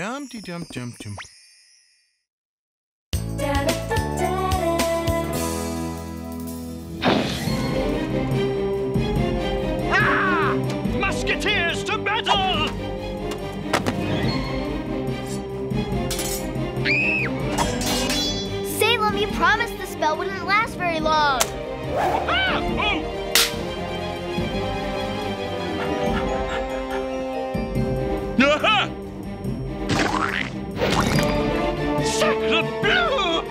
Dum-de-dum-dum-dum. Ah! Musketeers to battle! Salem, you promised the spell wouldn't last very long. Ah! Oh! Aha! Sacre bleu!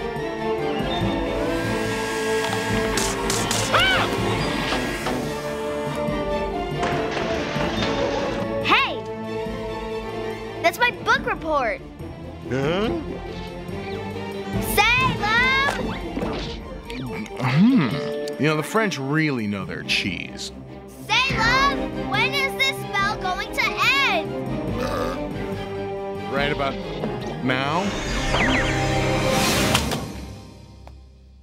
Ah! Hey! That's my book report. Huh? Salem! You know, the French really know their cheese. Salem! When is this spell going to end? Right about now?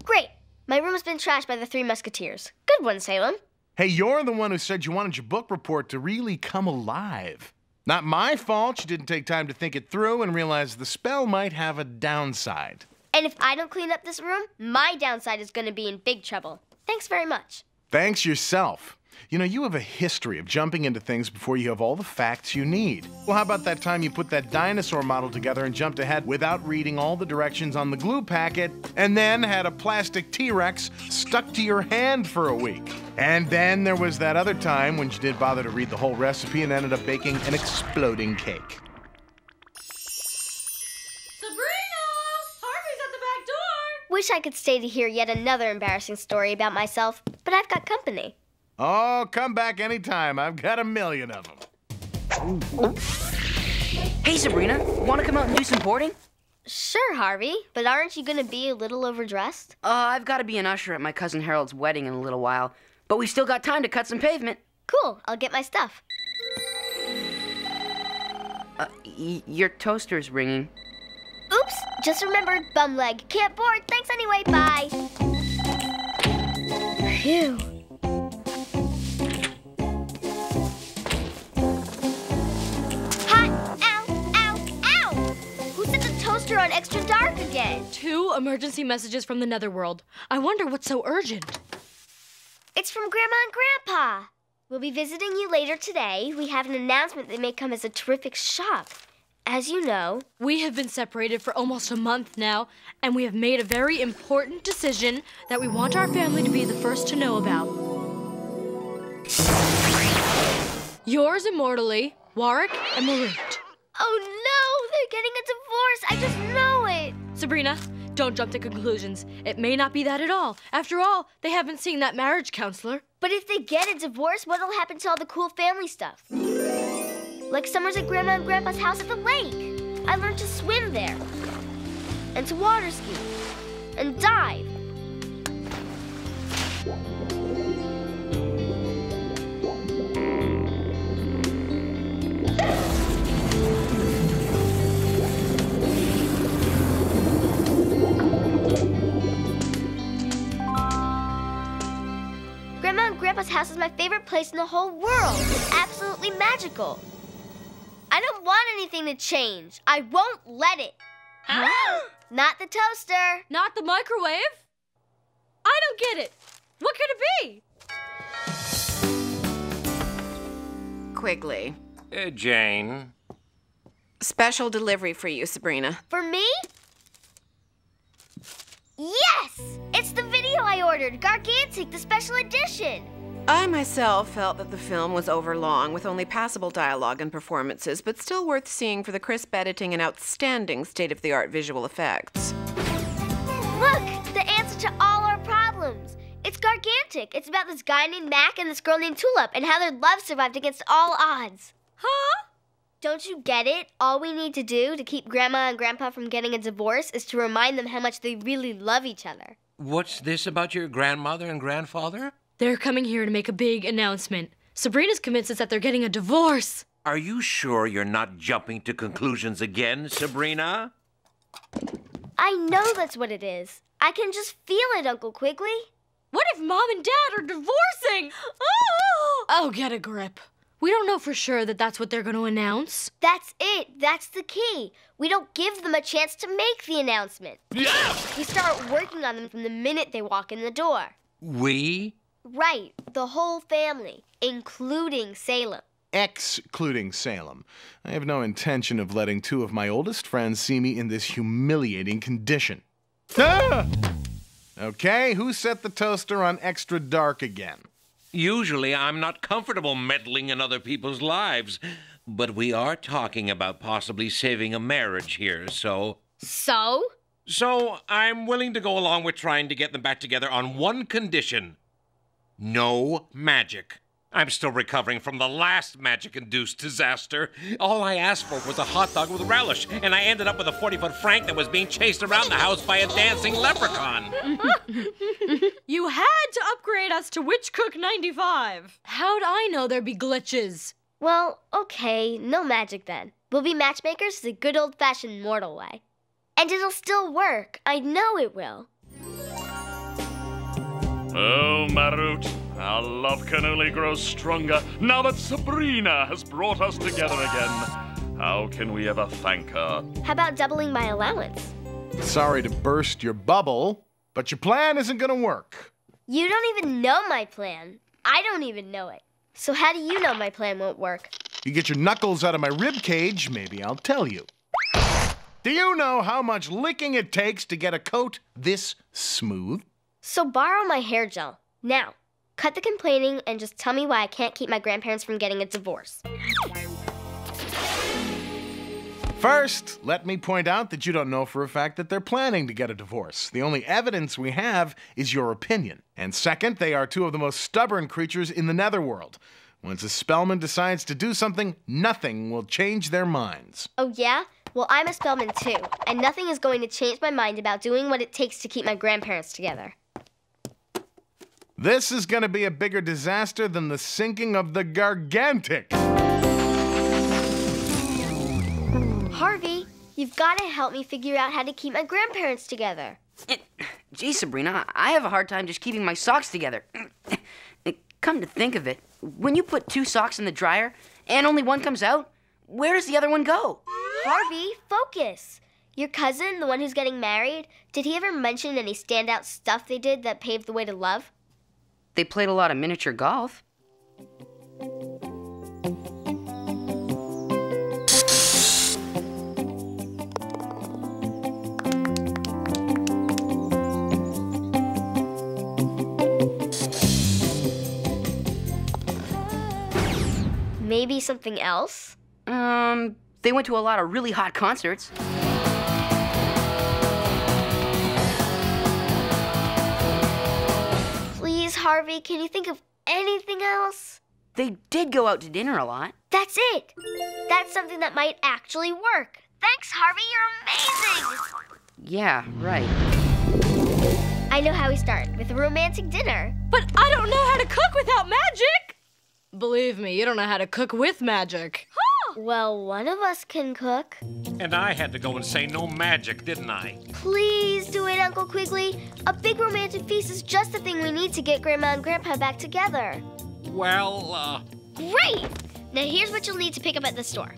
Great. My room has been trashed by the Three Musketeers. Good one, Salem. Hey, you're the one who said you wanted your book report to really come alive. Not my fault you didn't take time to think it through and realize the spell might have a downside. And if I don't clean up this room, my downside is going to be in big trouble. Thanks very much. Thanks yourself. You know, you have a history of jumping into things before you have all the facts you need. Well, how about that time you put that dinosaur model together and jumped ahead without reading all the directions on the glue packet, and then had a plastic T-Rex stuck to your hand for a week? And then there was that other time when you did bother to read the whole recipe and ended up baking an exploding cake. Wish I could stay to hear yet another embarrassing story about myself, but I've got company. Oh, come back anytime. I've got a million of them. Hey, Sabrina, want to come out and do some boarding? Sure, Harvey, but aren't you going to be a little overdressed? I've got to be an usher at my cousin Harold's wedding in a little while, but we still got time to cut some pavement. Cool, I'll get my stuff. Your toaster's ringing. Oops, just remembered, bum leg. Can't board, thanks anyway, bye. Phew. Ha! Ow! Ow! Ow! Who set the toaster on extra dark again? 2 emergency messages from the netherworld. I wonder what's so urgent. It's from Grandma and Grandpa. We'll be visiting you later today. We have an announcement that may come as a terrific shock. As you know, we have been separated for almost a month now, and we have made a very important decision that we want our family to be the first to know about. Yours immortally, Warwick and Marut. Oh no, they're getting a divorce. I just know it. Sabrina, don't jump to conclusions. It may not be that at all. After all, they haven't seen that marriage counselor. But if they get a divorce, what'll happen to all the cool family stuff? Like summers at Grandma and Grandpa's house at the lake. I learned to swim there. And to water ski. And dive. Grandma and Grandpa's house is my favorite place in the whole world. It's absolutely magical. I don't want anything to change. I won't let it. Not the toaster. Not the microwave? I don't get it. What could it be? Quigley. Jane. Special delivery for you, Sabrina. For me? Yes! It's the video I ordered, Gargantic, the special edition. I myself felt that the film was overlong, with only passable dialogue and performances, but still worth seeing for the crisp editing and outstanding state-of-the-art visual effects. Look, the answer to all our problems. It's Gargantic. It's about this guy named Mac and this girl named Tulip, and how their love survived against all odds. Huh? Don't you get it? All we need to do to keep Grandma and Grandpa from getting a divorce is to remind them how much they really love each other. What's this about your grandmother and grandfather? They're coming here to make a big announcement. Sabrina's convinced us that they're getting a divorce. Are you sure you're not jumping to conclusions again, Sabrina? I know that's what it is. I can just feel it, Uncle Quigley. What if Mom and Dad are divorcing? Oh, get a grip. We don't know for sure that that's what they're going to announce. That's it. That's the key. We don't give them a chance to make the announcement. Yeah! We start working on them from the minute they walk in the door. We? Right. The whole family, including Salem. Excluding Salem. I have no intention of letting two of my oldest friends see me in this humiliating condition. Ah! Okay, who set the toaster on extra dark again? Usually I'm not comfortable meddling in other people's lives, but we are talking about possibly saving a marriage here, so... So I'm willing to go along with trying to get them back together on one condition. No magic. I'm still recovering from the last magic-induced disaster. All I asked for was a hot dog with relish, and I ended up with a 40-foot Frank that was being chased around the house by a dancing leprechaun. You had to upgrade us to Witch Cook 95. How'd I know there'd be glitches? Well, okay, no magic then. We'll be matchmakers the good old-fashioned mortal way. And it'll still work. I know it will. Oh, Marut, our love can only grow stronger now that Sabrina has brought us together again. How can we ever thank her? How about doubling my allowance? Sorry to burst your bubble, but your plan isn't gonna work. You don't even know my plan. I don't even know it. So how do you know my plan won't work? You get your knuckles out of my rib cage, maybe I'll tell you. Do you know how much licking it takes to get a coat this smooth? So borrow my hair gel. Now, cut the complaining and just tell me why I can't keep my grandparents from getting a divorce. First, let me point out that you don't know for a fact that they're planning to get a divorce. The only evidence we have is your opinion. And second, they are two of the most stubborn creatures in the netherworld. Once a Spellman decides to do something, nothing will change their minds. Oh yeah? Well, I'm a Spellman too, and nothing is going to change my mind about doing what it takes to keep my grandparents together. This is going to be a bigger disaster than the sinking of the Gargantic. Harvey, you've got to help me figure out how to keep my grandparents together. Gee, Sabrina, I have a hard time just keeping my socks together. Come to think of it, when you put two socks in the dryer and only one comes out, where does the other one go? Harvey, focus. Your cousin, the one who's getting married, did he ever mention any standout stuff they did that paved the way to love? They played a lot of miniature golf. Maybe something else? They went to a lot of really hot concerts. Please, Harvey, can you think of anything else? They did go out to dinner a lot. That's it. That's something that might actually work. Thanks, Harvey, you're amazing. Yeah, right. I know how we start, with a romantic dinner. But I don't know how to cook without magic! Believe me, you don't know how to cook with magic. Well, one of us can cook. And I had to go and say no magic, didn't I? Please do it, Uncle Quigley. A big romantic feast is just the thing we need to get Grandma and Grandpa back together. Well, Great! Now here's what you'll need to pick up at the store.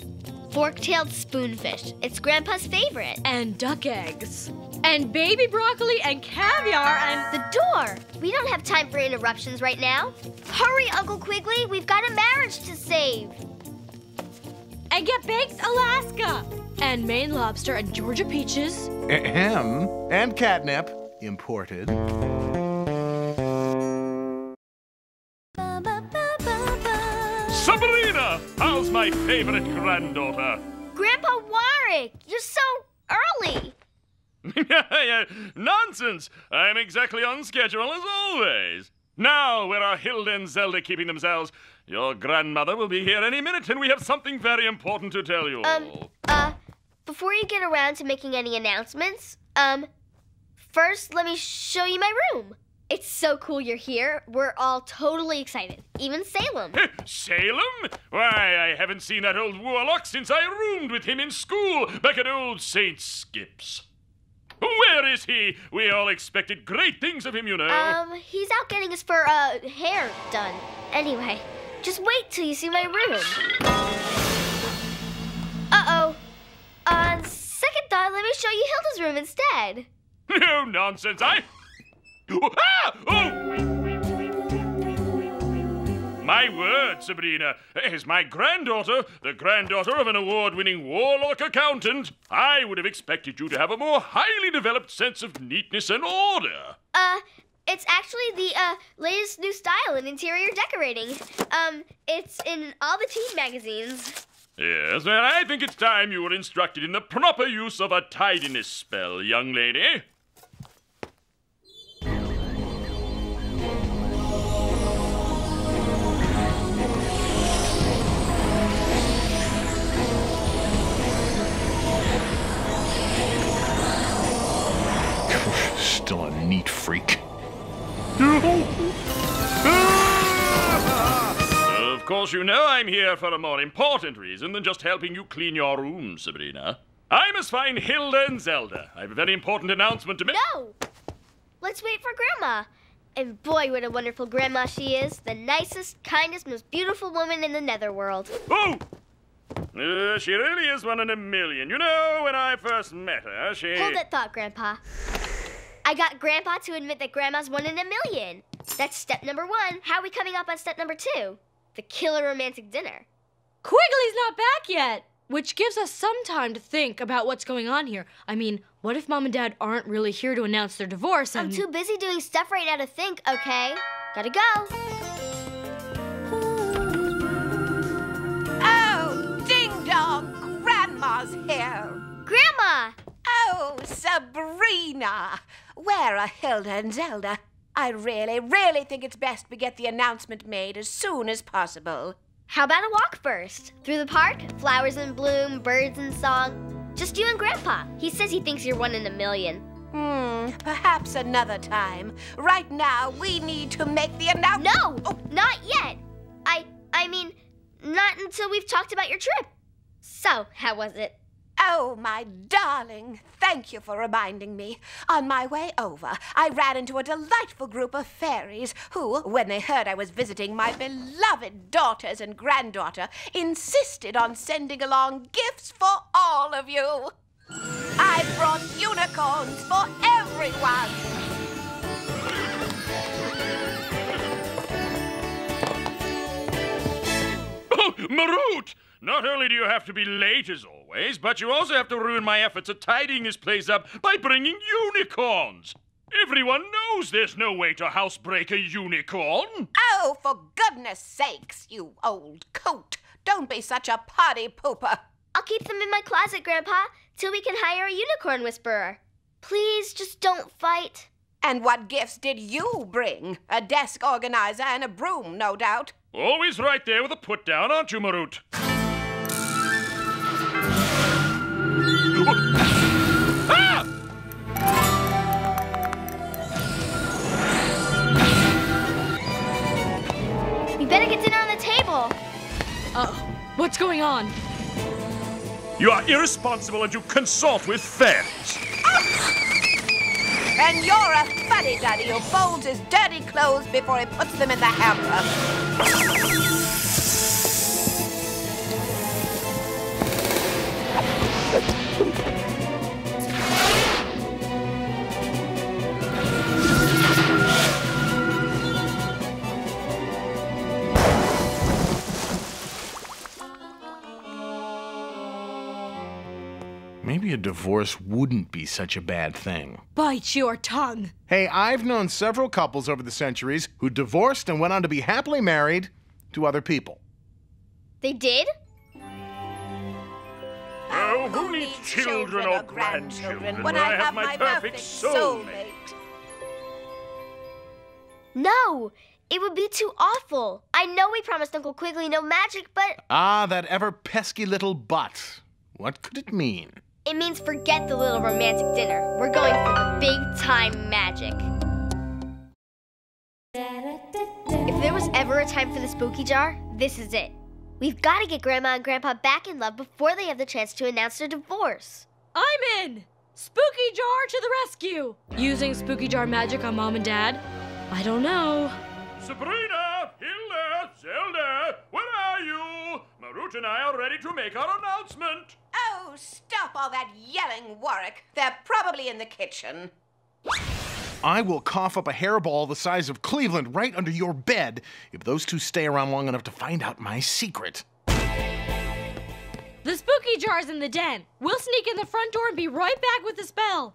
Fork-tailed spoonfish. It's Grandpa's favorite. And duck eggs. And baby broccoli and caviar and... The door! We don't have time for interruptions right now. Hurry, Uncle Quigley! We've got a marriage to save! And get baked Alaska. And Maine lobster and Georgia peaches. Ahem. And catnip, imported. Sabrina! How's my favorite granddaughter? Grandpa Warwick! You're so early! Nonsense! I'm exactly on schedule as always. Now, where are Hilda and Zelda keeping themselves? Your grandmother will be here any minute, and we have something very important to tell you. Before you get around to making any announcements, first let me show you my room. It's so cool you're here. We're all totally excited. Even Salem. Salem? Why, I haven't seen that old warlock since I roomed with him in school back at old St. Skip's. Where is he? We all expected great things of him, you know. He's out getting his hair done. Anyway, Just wait till you see my room. Uh-oh. On second thought, let me show you Hilda's room instead. No nonsense, Ah! Oh! My word, Sabrina. As my granddaughter, the granddaughter of an award-winning warlock accountant, I would have expected you to have a more highly developed sense of neatness and order. It's actually the, latest new style in interior decorating. It's in all the teen magazines. Yes, well, I think it's time you were instructed in the proper use of a tidiness spell, young lady. Still a neat freak. Of course, you know I'm here for a more important reason than just helping you clean your room, Sabrina. I must find Hilda and Zelda. I have a very important announcement to make. No! Let's wait for Grandma. And boy, what a wonderful Grandma she is. The nicest, kindest, most beautiful woman in the netherworld. Oh! She really is one in a million. You know, when I first met her, she... Hold that thought, Grandpa. I got Grandpa to admit that Grandma's 1 in a million. That's step number 1. How are we coming up on step number 2? The killer romantic dinner. Quigley's not back yet, which gives us some time to think about what's going on here. I mean, what if Mom and Dad aren't really here to announce their divorce and... I'm too busy doing stuff right now to think, okay? Gotta go. Oh, ding-dong, Grandma's here. Grandma! Oh, Sabrina! Where are Hilda and Zelda? I really think it's best we get the announcement made as soon as possible. How about a walk first? Through the park, flowers in bloom, birds in song. Just you and Grandpa. He says he thinks you're 1 in a million. Perhaps another time. Right now, we need to make the announcement. No! Oh, not yet. I mean, not until we've talked about your trip. So, how was it? Oh, my darling, thank you for reminding me. On my way over, I ran into a delightful group of fairies who, when they heard I was visiting my beloved daughters and granddaughter, insisted on sending along gifts for all of you. I brought unicorns for everyone. Oh, Marut! Not only do you have to be late as always, but you also have to ruin my efforts at tidying this place up by bringing unicorns. Everyone knows there's no way to housebreak a unicorn. Oh, for goodness sakes, you old coot. Don't be such a party pooper. I'll keep them in my closet, Grandpa, till we can hire a unicorn whisperer. Please, just don't fight. And what gifts did you bring? A desk organizer and a broom, no doubt. Always right there with a put-down, aren't you, Marut? Ah! We better get dinner on the table. What's going on? You are irresponsible and you consort with fairies. And you're a fuddy-duddy who folds his dirty clothes before he puts them in the hamper. Maybe a divorce wouldn't be such a bad thing. Bite your tongue. Hey, I've known several couples over the centuries who divorced and went on to be happily married to other people. They did? Oh, who needs children or grandchildren when I have my perfect soulmate? No, it would be too awful. I know we promised Uncle Quigley no magic, but... Ah, that ever pesky little but. What could it mean? It means forget the little romantic dinner. We're going for the big-time magic. If there was ever a time for the Spookie Jar, this is it. We've got to get Grandma and Grandpa back in love before they have the chance to announce their divorce. I'm in! Spookie Jar to the rescue! Using Spookie Jar magic on Mom and Dad? I don't know. Sabrina! Hilda! Zelda! Marut and I are ready to make our announcement. Oh, stop all that yelling, Warwick. They're probably in the kitchen. I will cough up a hairball the size of Cleveland right under your bed if those two stay around long enough to find out my secret. The Spookie Jar's in the den. We'll sneak in the front door and be right back with the spell.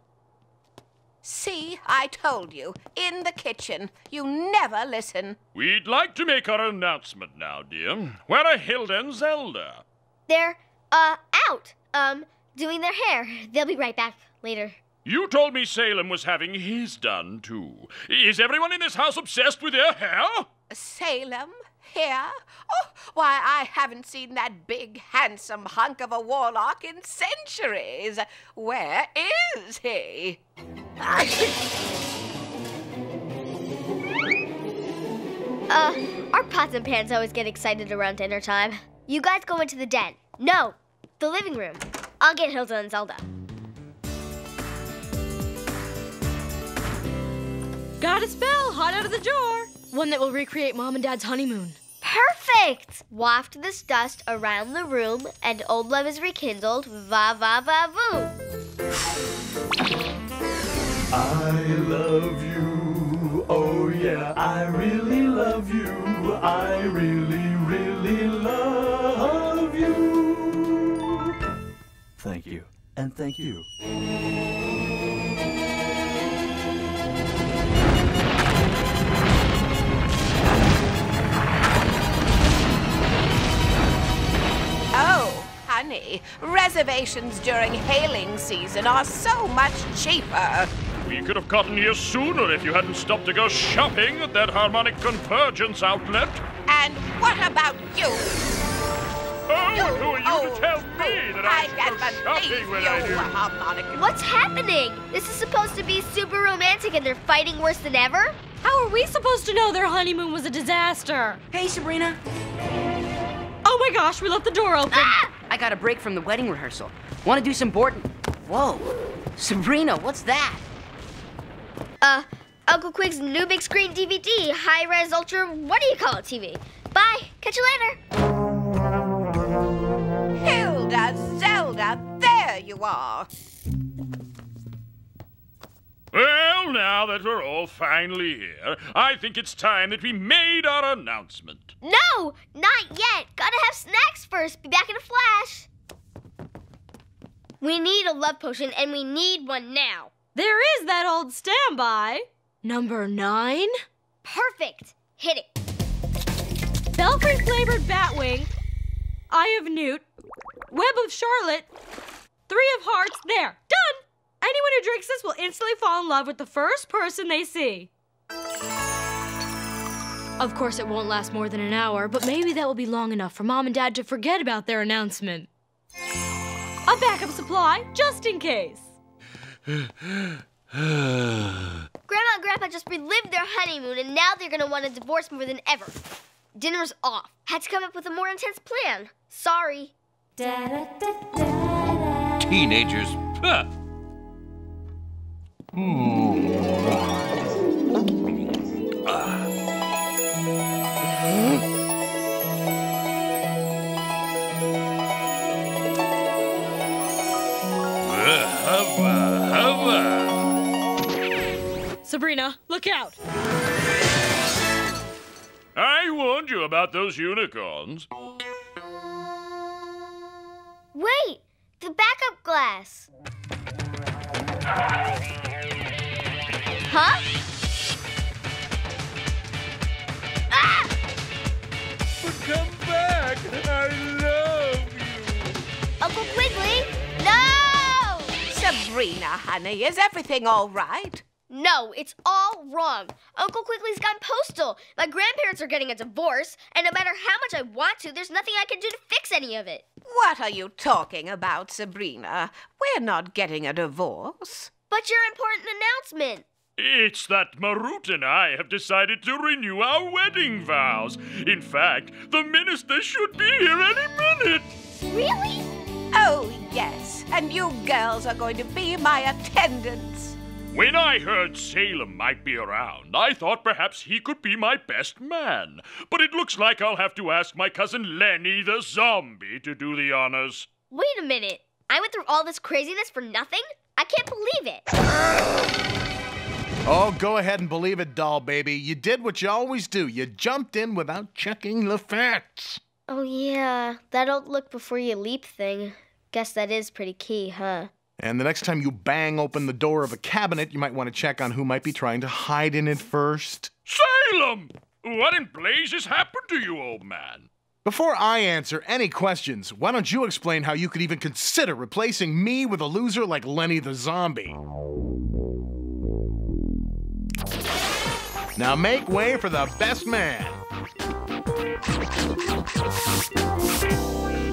See, I told you. In the kitchen. You never listen. We'd like to make our announcement now, dear. Where are Hilda and Zelda? They're, out. Doing their hair. They'll be right back later. You told me Salem was having his done, too. Is everyone in this house obsessed with their hair? Salem? Here? Oh, why, I haven't seen that big, handsome hunk of a warlock in centuries. Where is he? Our pots and pans always get excited around dinner time. You guys go into the den. No, the living room. I'll get Hilda and Zelda. Got a spell hot out of the jar. One that will recreate Mom and Dad's honeymoon. Perfect! Waft this dust around the room, and old love is rekindled. Va va va voom. I love you, oh yeah, I really love you. I really, really love you. Thank you, and thank you. Oh, honey, reservations during hailing season are so much cheaper. We could have gotten here sooner if you hadn't stopped to go shopping at that harmonic convergence outlet. And what about you? Oh, and who are you to tell me that I can't should go believe shopping when you, I do? harmonic. What's happening? This is supposed to be super romantic and they're fighting worse than ever? How are we supposed to know their honeymoon was a disaster? Hey, Sabrina. Oh my gosh, we left the door open. Ah! I got a break from the wedding rehearsal. Want to do some board... Whoa. Sabrina, what's that? Uncle Quig's new big screen DVD, high-res ultra, what do you call it, TV? Bye, catch you later. Hilda, Zelda, there you are. Well, now that we're all finally here, I think it's time that we made our announcement. No, not yet. Gotta have snacks first. Be back in a flash. We need a love potion, and we need one now. There is that old standby. Number 9. Perfect. Hit it. Belfry flavored batwing. Eye of Newt. Web of Charlotte. 3 of hearts. There. Done. Anyone who drinks this will instantly fall in love with the first person they see. Of course, it won't last more than an hour, but maybe that will be long enough for Mom and Dad to forget about their announcement. A backup supply, just in case. Grandma and Grandpa just relived their honeymoon, and now they're gonna want a divorce more than ever. Dinner's off. Had to come up with a more intense plan. Sorry. Teenagers. Huh. Sabrina, look out. I warned you about those unicorns. Wait, the backup glass. Huh? Ah! Come back! I love you! Uncle Quigley? No! Sabrina, honey, is everything all right? No, it's all wrong. Uncle Quigley's gone postal. My grandparents are getting a divorce, and no matter how much I want to, there's nothing I can do to fix any of it. What are you talking about, Sabrina? We're not getting a divorce. But your important announcement. It's that Marut and I have decided to renew our wedding vows. In fact, the minister should be here any minute. Really? Oh, yes, and you girls are going to be my attendants. When I heard Salem might be around, I thought perhaps he could be my best man. But it looks like I'll have to ask my cousin Lenny the zombie to do the honors. Wait a minute. I went through all this craziness for nothing? I can't believe it. Oh, go ahead and believe it, doll baby. You did what you always do. You jumped in without checking the facts. Oh, yeah. That don't look before you leap thing. Guess that is pretty key, huh? And the next time you bang open the door of a cabinet, you might want to check on who might be trying to hide in it first. Salem! What in blazes happened to you, old man? Before I answer any questions, why don't you explain how you could even consider replacing me with a loser like Lenny the zombie? Now make way for the best man.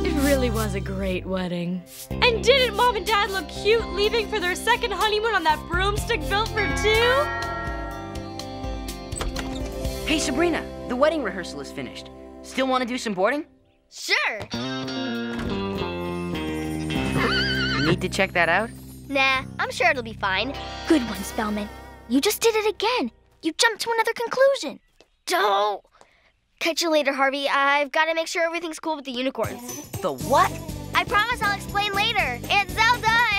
It really was a great wedding. And didn't Mom and Dad look cute leaving for their second honeymoon on that broomstick built for two? Hey, Sabrina, the wedding rehearsal is finished. Still want to do some boarding? Sure. Need to check that out? Nah, I'm sure it'll be fine. Good one, Spellman. You just did it again. You jumped to another conclusion. Don't. Catch you later, Harvey. I've got to make sure everything's cool with the unicorns. The what? I promise I'll explain later. Aunt Zelda!